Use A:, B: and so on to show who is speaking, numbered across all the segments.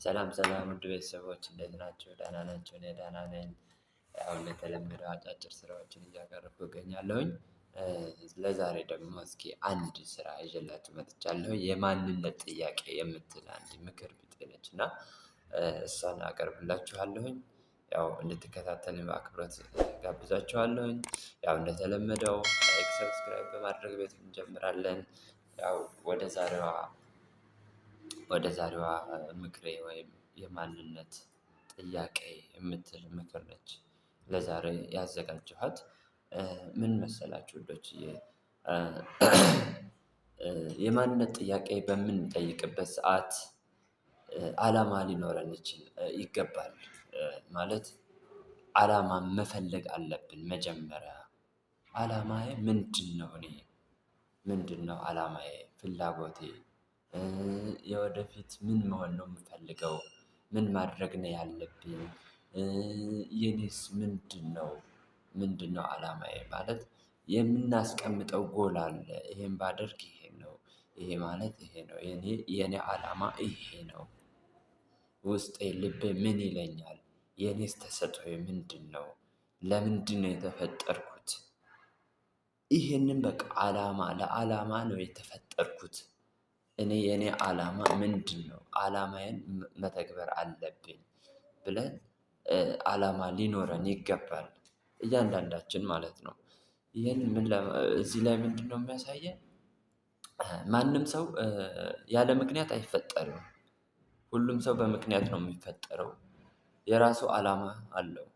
A: ሰላም ሰላም ውድ ቤተሰቦች እንዴት ናቸው? ደህና ናቸው? እኔ ደህና ነኝ። ያው እንደተለመደው አጫጭር ስራዎችን እያቀረብኩ እገኛለሁኝ። ለዛሬ ደግሞ እስኪ አንድ ስራ ይዤላችሁ መጥቻለሁ። የማንነት ጥያቄ የምትል አንድ ምክር ቢጤ ነች እና እሷን አቀርብላችኋለሁኝ። ያው እንድትከታተሉኝ በአክብሮት ጋብዛችኋለሁኝ። ያው እንደተለመደው ላይክ፣ ሰብስክራይብ በማድረግ ቤት እንጀምራለን። ያው ወደ ዛሬዋ ምክሬ ወይም የማንነት ጥያቄ የምትል ምክር ነች ለዛሬ ያዘጋጀኋት። ምን መሰላችሁ ውዶችዬ? የማንነት ጥያቄ በምንጠይቅበት ሰዓት አላማ ሊኖረን ይገባል። ማለት አላማ መፈለግ አለብን። መጀመሪያ አላማዬ ምንድነው? እኔ ምንድነው አላማዬ? ፍላጎቴ የወደፊት ምን መሆን ነው የምፈልገው? ምን ማድረግ ነው ያለብኝ? የኔስ ምንድነው አላማዬ? ማለት የምናስቀምጠው ጎል አለ። ይሄን ባደርግ ይሄ ነው፣ ይሄ ማለት ይሄ ነው፣ የኔ አላማ ይሄ ነው። ውስጤ ልቤ ምን ይለኛል? የኔስ ተሰጥኦዬ ምንድነው? ለምንድነው የተፈጠርኩት? ይሄንን በቃ ለዓላማ ነው የተፈጠርኩት። የኔ አላማ ምንድነው? አላማዬን መተግበር አለብኝ ብለን አላማ ሊኖረን ይገባል። እያንዳንዳችን ማለት ነው። እዚህ ላይ ምንድነው የሚያሳየን? ማንም ሰው ያለ ምክንያት አይፈጠርም። ሁሉም ሰው በምክንያት ነው የሚፈጠረው። የራሱ አላማ አለው።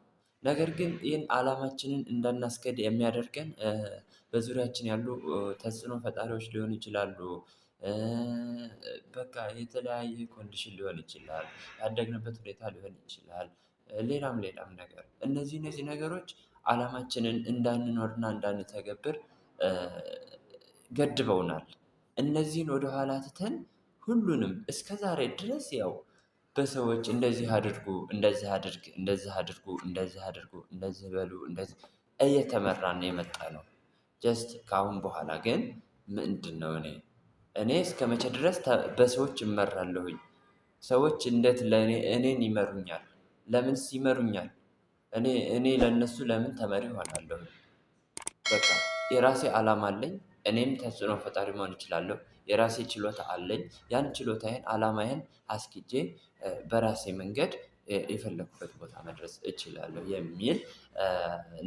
A: ነገር ግን ይህን አላማችንን እንዳናስኬድ የሚያደርገን በዙሪያችን ያሉ ተጽዕኖ ፈጣሪዎች ሊሆኑ ይችላሉ። በቃ የተለያየ ኮንዲሽን ሊሆን ይችላል። ያደግንበት ሁኔታ ሊሆን ይችላል። ሌላም ነገር እነዚህ ነገሮች አላማችንን እንዳንኖርና እንዳንተገብር ገድበውናል። እነዚህን ወደኋላ ትተን ሁሉንም እስከዛሬ ድረስ ያው በሰዎች እንደዚህ አድርጉ፣ እንደዚህ አድርግ፣ እንደዚህ አድርጉ፣ እንደዚህ አድርጉ፣ እንደዚህ በሉ፣ እንደዚህ እየተመራን የመጣነው። ጀስት ከአሁን በኋላ ግን ምንድነው እኔ እስከመቼ ድረስ በሰዎች እመራለሁኝ? ሰዎች እንዴት እኔን ይመሩኛል? ለምንስ ይመሩኛል? እኔ ለእነሱ ለምን ተመሪ እሆናለሁ? በቃ የራሴ አላማ አለኝ። እኔም ተጽዕኖ ፈጣሪ መሆን እችላለሁ። የራሴ ችሎታ አለኝ። ያን ችሎታዬን አላማዬን አስኪጄ በራሴ መንገድ የፈለኩበት ቦታ መድረስ እችላለሁ የሚል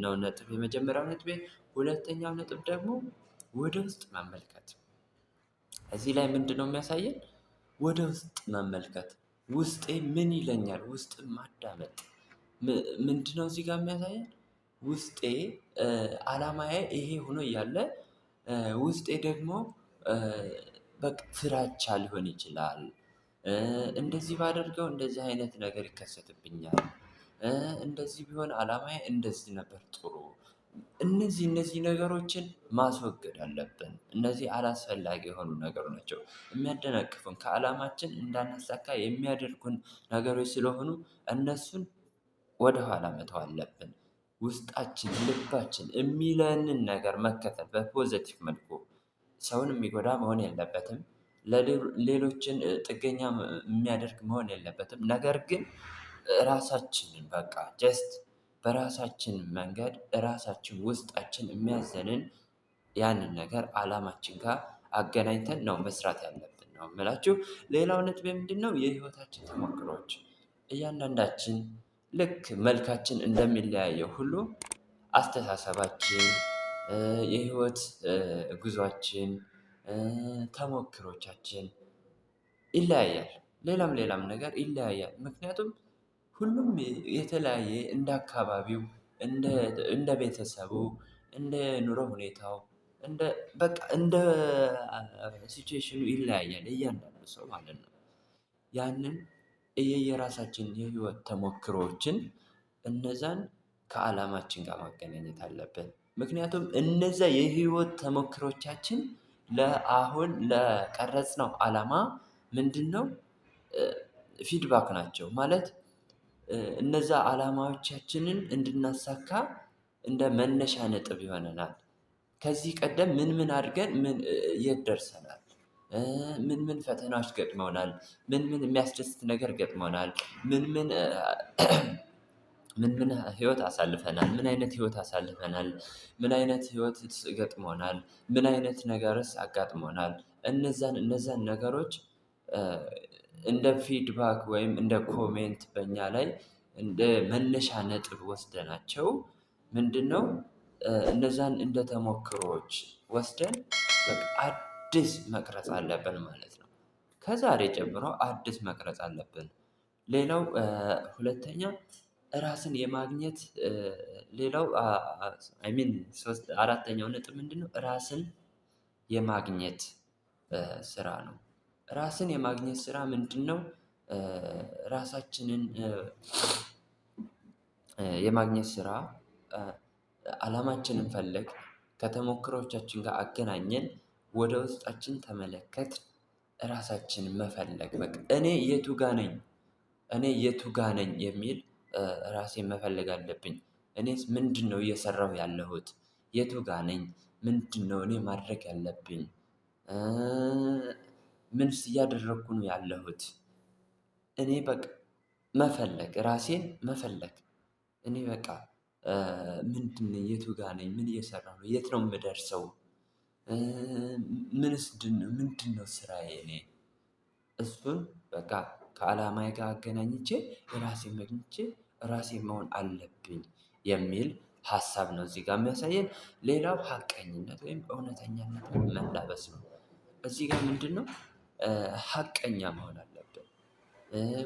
A: ነው ነጥብ የመጀመሪያው ነጥቤ። ሁለተኛው ነጥብ ደግሞ ወደ ውስጥ መመልከት። እዚህ ላይ ምንድነው የሚያሳየን? ወደ ውስጥ መመልከት። ውስጤ ምን ይለኛል? ውስጥን ማዳመጥ። ምንድነው እዚህ ጋር የሚያሳየን? ውስጤ አላማዬ ይሄ ሆኖ እያለ ውስጤ ደግሞ በቃ ፍራቻ ሊሆን ይችላል። እንደዚህ ባደርገው እንደዚህ አይነት ነገር ይከሰትብኛል። እንደዚህ ቢሆን አላማዬ እንደዚህ ነበር ጥሩ። እነዚህ ነገሮችን ማስወገድ አለብን። እነዚህ አላስፈላጊ የሆኑ ነገሮች ናቸው። የሚያደናቅፉን ከዓላማችን እንዳናሳካ የሚያደርጉን ነገሮች ስለሆኑ እነሱን ወደኋላ መተው አለብን። ውስጣችን ልባችን የሚለንን ነገር መከተል በፖዘቲቭ መልኩ ሰውን የሚጎዳ መሆን የለበትም። ሌሎችን ጥገኛ የሚያደርግ መሆን የለበትም። ነገር ግን ራሳችንን በቃ ጀስት በራሳችን መንገድ ራሳችን ውስጣችን የሚያዘንን ያንን ነገር አላማችን ጋር አገናኝተን ነው መስራት ያለብን ነው የምላችሁ። ሌላው ነጥቤ ምንድነው? የህይወታችን ተሞክሮዎች። እያንዳንዳችን ልክ መልካችን እንደሚለያየው ሁሉ አስተሳሰባችን፣ የህይወት ጉዟችን፣ ተሞክሮቻችን ይለያያል። ሌላም ነገር ይለያያል። ምክንያቱም ሁሉም የተለያየ እንደ አካባቢው፣ እንደ ቤተሰቡ፣ እንደ ኑሮ ሁኔታው፣ እንደ ሲቹዌሽኑ ይለያያል እያንዳንዱ ሰው ማለት ነው። ያንን የየራሳችን የህይወት ተሞክሮዎችን እነዛን ከዓላማችን ጋር ማገናኘት አለብን። ምክንያቱም እነዛ የህይወት ተሞክሮቻችን ለአሁን ለቀረጽነው አላማ ምንድነው? ፊድባክ ናቸው። ማለት እነዛ አላማዎቻችንን እንድናሳካ እንደ መነሻ ነጥብ ይሆነናል። ከዚህ ቀደም ምን አድርገን የት ደርሰናል? ምን ምን ፈተናዎች ገጥመውናል? ምን ምን የሚያስደስት ነገር ገጥሞናል? ምን ምን ምን ምን ህይወት አሳልፈናል? ምን አይነት ህይወት አሳልፈናል? ምን አይነት ህይወትስ ገጥሞናል? ምን አይነት ነገርስ አጋጥሞናል? እነዛን ነገሮች እንደ ፊድባክ ወይም እንደ ኮሜንት በእኛ ላይ እንደ መነሻ ነጥብ ወስደናቸው ምንድነው እነዛን እንደ ተሞክሮዎች ወስደን በቃ አዲስ መቅረጽ አለብን ማለት ነው። ከዛሬ ጀምሮ አዲስ መቅረጽ አለብን። ሌላው ሁለተኛ ራስን የማግኘት ሌላው አይ ሚን አራተኛው ነጥብ ምንድነው? ራስን የማግኘት ስራ ነው። ራስን የማግኘት ስራ ምንድነው? ራሳችንን የማግኘት ስራ አላማችንን ፈለግ ከተሞክሮቻችን ጋር አገናኘን ወደ ውስጣችን ተመለከትን ራሳችንን መፈለግ በቃ እኔ የቱ ጋር ነኝ? እኔ የቱ ጋር ነኝ የሚል ራሴን መፈለግ አለብኝ። እኔስ ምንድነው እየሰራሁ ያለሁት? የቱ ጋር ነኝ? ምንድነው እኔ ማድረግ ያለብኝ? ምንስ እያደረኩ ነው ያለሁት? እኔ በቃ መፈለግ ራሴን መፈለግ እኔ በቃ ምንድን ነኝ? የቱ ጋር ነኝ? ምን እየሰራሁ ነው? የት ነው የምደርሰው? ምንድነው ስራዬ እኔ? እሱን በቃ ከአላማዬ ጋር አገናኝቼ ራሴን አግኝቼ ራሴን መሆን አለብኝ የሚል ሀሳብ ነው እዚህ ጋር የሚያሳየን። ሌላው ሀቀኝነት ወይም እውነተኛነት መላበስ ነው። እዚህ ጋር ምንድነው ሀቀኛ መሆን አለብን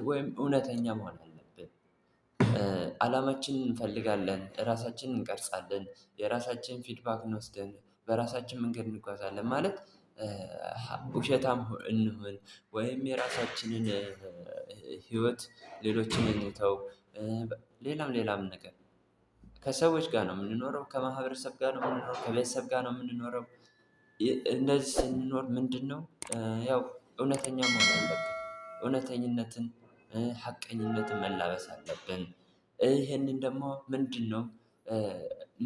A: ወይም እውነተኛ መሆን አለብን። አላማችንን እንፈልጋለን፣ ራሳችንን እንቀርጻለን፣ የራሳችንን ፊድባክ እንወስደን፣ በራሳችን መንገድ እንጓዛለን ማለት ውሸታም እንሁን ወይም የራሳችንን ህይወት ሌሎችን እንተው ሌላም ሌላም ነገር ከሰዎች ጋር ነው የምንኖረው፣ ከማህበረሰብ ጋር ነው የምንኖረው፣ ከቤተሰብ ጋር ነው የምንኖረው። እንደዚህ ስንኖር ምንድነው ያው እውነተኛ መሆን አለብን። እውነተኝነትን ሀቀኝነትን መላበስ አለብን። ይሄንን ደግሞ ምንድነው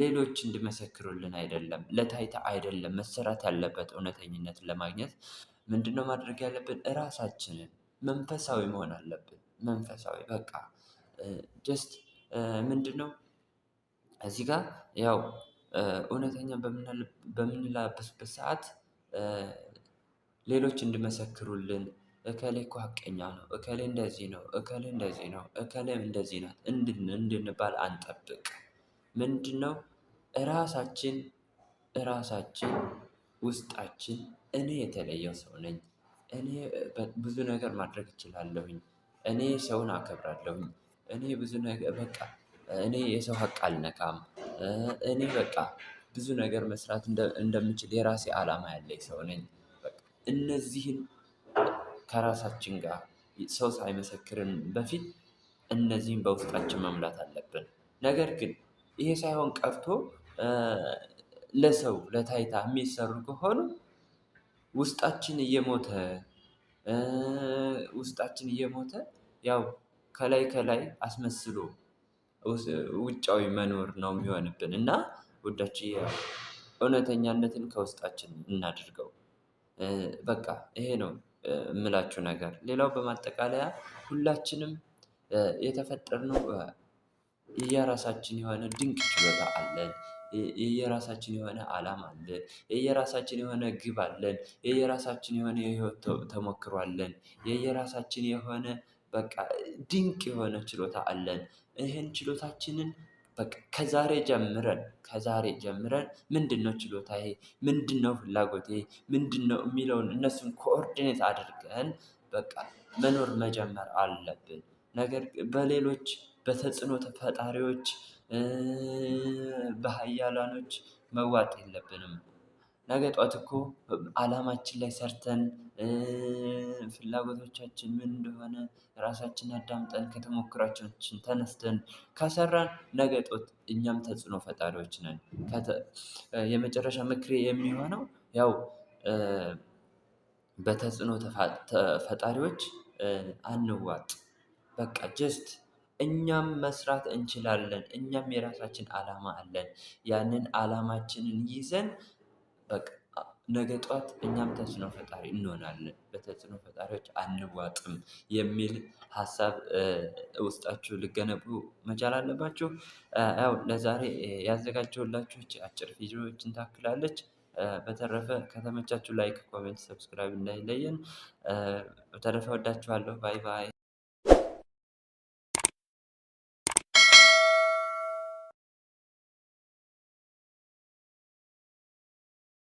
A: ሌሎች እንዲመሰክሩልን አይደለም፣ ለታይታ አይደለም መሰራት ያለበት እውነተኝነትን ለማግኘት ምንድነው ማድረግ ያለብን? ራሳችንን መንፈሳዊ መሆን አለብን። መንፈሳዊ በቃ ጀስት ምንድነው እዚህ ጋር ያው እውነተኛ በምንላበስበት ሰዓት ሌሎች እንዲመሰክሩልን እከሌ እኮ ሀቀኛ ነው፣ እከሌ እንደዚህ ነው፣ እከሌ እንደዚህ ነው፣ እከሌም እንደዚህ ናት እንድንባል አንጠብቅ። ምንድነው ራሳችን ውስጣችን እኔ የተለየው ሰው ነኝ፣ እኔ ብዙ ነገር ማድረግ እችላለሁኝ፣ እኔ ሰውን አከብራለሁኝ፣ እኔ ብዙ ነገር በቃ እኔ የሰው ሀቅ አልነካም፣ እኔ በቃ ብዙ ነገር መስራት እንደምችል የራሴ አላማ ያለኝ ሰው ነኝ። በቃ እነዚህን ከራሳችን ጋር ሰው ሳይመሰክርን በፊት እነዚህን በውስጣችን መሙላት አለብን። ነገር ግን ይሄ ሳይሆን ቀርቶ ለሰው ለታይታ የሚሰሩ ከሆኑ ውስጣችን እየሞተ ውስጣችን እየሞተ ያው ከላይ ከላይ አስመስሎ ውጫዊ መኖር ነው የሚሆንብን እና ውዶችዬ እውነተኛነትን ከውስጣችን እናድርገው። በቃ ይሄ ነው የምላችሁ ነገር። ሌላው በማጠቃለያ ሁላችንም የተፈጠርነው የየራሳችን የሆነ ድንቅ ችሎታ አለን። የየራሳችን የሆነ አላማ አለን። የየራሳችን የሆነ ግብ አለን። የየራሳችን የሆነ የህይወት ተሞክሮ አለን። የየራሳችን የሆነ በቃ ድንቅ የሆነ ችሎታ አለን። ይሄን ችሎታችንን በቃ ከዛሬ ጀምረን ምንድነው ችሎታዬ? ምንድነው ፍላጎቴ? ምንድነው የሚለውን እነሱን ኮኦርዲኔት አድርገን በቃ መኖር መጀመር አለብን። ነገር በሌሎች በተጽዕኖ ፈጣሪዎች በሃያላኖች መዋጥ የለብንም። ነገ ጠዋት እኮ አላማችን ላይ ሰርተን ፍላጎቶቻችን ምን እንደሆነ ራሳችንን አዳምጠን ከተሞክሯችን ተነስተን ከሰራን ነገ ጧት እኛም ተጽዕኖ ፈጣሪዎች ነን። የመጨረሻ ምክሬ የሚሆነው ያው በተጽዕኖ ፈጣሪዎች አንዋጥ። በቃ ጀስት እኛም መስራት እንችላለን። እኛም የራሳችን አላማ አለን። ያንን አላማችንን ይዘን በቃ ነገ ጠዋት እኛም ተጽዕኖ ፈጣሪ እንሆናለን። በተጽዕኖ ፈጣሪዎች አንዋጥም የሚል ሀሳብ ውስጣችሁ ልገነቡ መቻል አለባችሁ። ያው ለዛሬ ያዘጋጀሁላችሁ ይህች አጭር ቪዲዮዎችን ታክላለች። በተረፈ ከተመቻችሁ ላይክ፣ ኮሜንት፣ ሰብስክራይብ እንዳይለየን። በተረፈ ወዳችኋለሁ። ባይ ባይ።